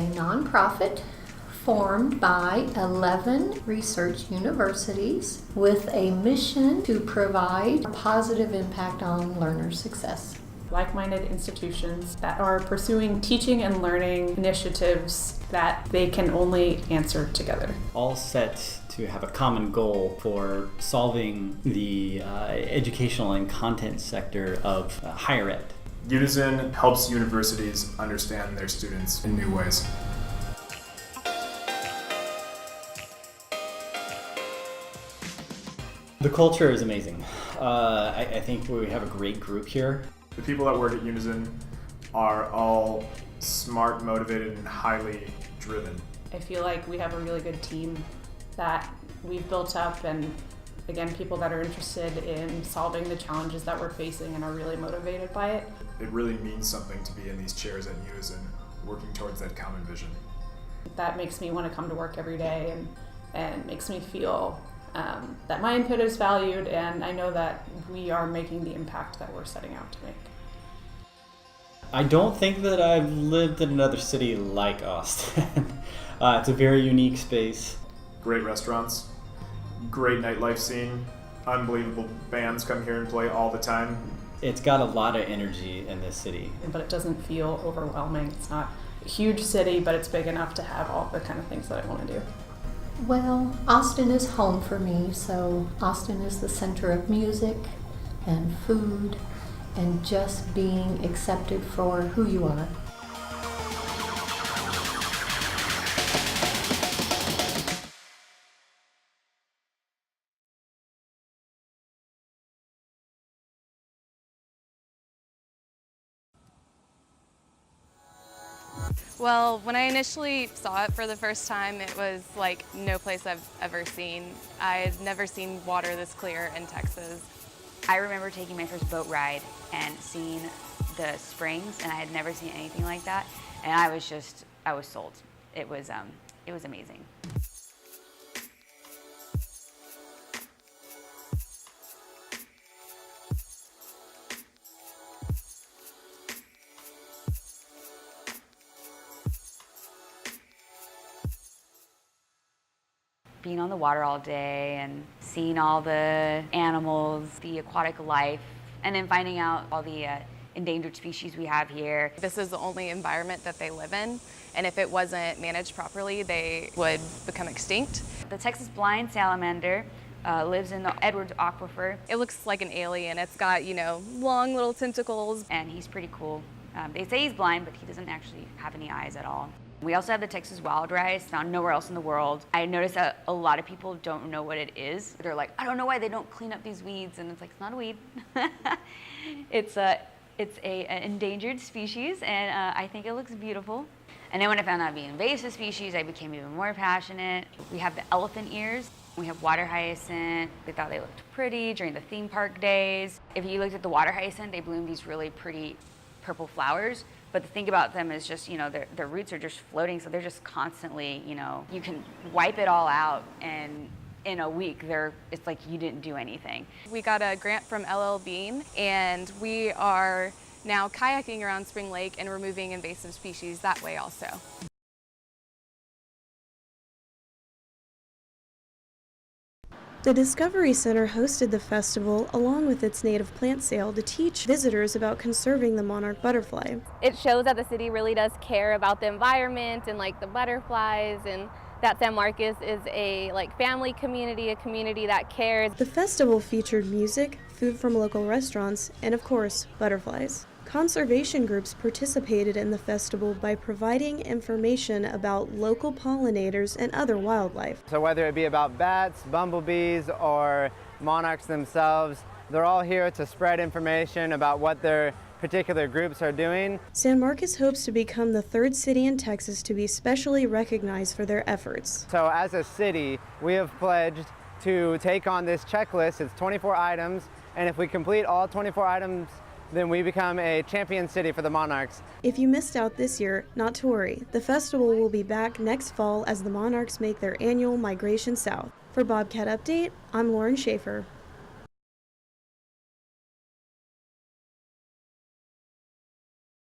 nonprofit formed by 11 research universities with a mission to provide a positive impact on learner success. Like-minded institutions that are pursuing teaching and learning initiatives that they can only answer together. All set to have a common goal for solving the educational and content sector of higher ed. Unison helps universities understand their students in new ways. The culture is amazing. I think we have a great group here. The people that work at Unison are all smart, motivated, and highly driven. I feel like we have a really good team that we've built up, and again, people that are interested in solving the challenges that we're facing and are really motivated by it. It really means something to be in these chairs at Unison, working towards that common vision. That makes me want to come to work every day and makes me feel that my input is valued, and I know that we are making the impact that we're setting out to make. I don't think that I've lived in another city like Austin. It's a very unique space. Great restaurants, great nightlife scene, unbelievable bands come here and play all the time. It's got a lot of energy in this city. But it doesn't feel overwhelming. It's not a huge city, but it's big enough to have all the kind of things that I want to do. Well, Austin is home for me, so Austin is the center of music and food and just being accepted for who you are. Well, when I initially saw it for the first time, it was like no place I've ever seen. I had never seen water this clear in Texas. I remember taking my first boat ride and seeing the springs, and I had never seen anything like that. And I was sold. It was amazing. Being on the water all day and seeing all the animals, the aquatic life, and then finding out all the endangered species we have here. This is the only environment that they live in, and if it wasn't managed properly, they would become extinct. The Texas blind salamander lives in the Edwards Aquifer. It looks like an alien. It's got, long little tentacles. And he's pretty cool. They say he's blind, but he doesn't actually have any eyes at all. We also have the Texas wild rice, found nowhere else in the world. I noticed that a lot of people don't know what it is. They're like, I don't know why they don't clean up these weeds, and it's like, it's not a weed. It's an endangered species, and I think it looks beautiful. And then when I found out it'd be an invasive species, I became even more passionate. We have the elephant ears. We have water hyacinth. They thought they looked pretty during the theme park days. If you looked at the water hyacinth, they bloom these really pretty purple flowers. But the thing about them is just, their roots are just floating, so they're just constantly, you can wipe it all out, and in a week, it's like you didn't do anything. We got a grant from LL Bean, and we are now kayaking around Spring Lake and removing invasive species that way also. The Discovery Center hosted the festival along with its native plant sale to teach visitors about conserving the monarch butterfly. It shows that the city really does care about the environment and the butterflies, and that San Marcos is a family community, a community that cares. The festival featured music, food from local restaurants, and of course, butterflies. Conservation groups participated in the festival by providing information about local pollinators and other wildlife. So whether it be about bats, bumblebees, or monarchs themselves, they're all here to spread information about what their particular groups are doing. San Marcos hopes to become the third city in Texas to be specially recognized for their efforts. So as a city, we have pledged to take on this checklist. It's 24 items, and if we complete all 24 items, then we become a champion city for the monarchs. If you missed out this year, not to worry. The festival will be back next fall as the monarchs make their annual migration south. For Bobcat Update, I'm Lauren Schaefer.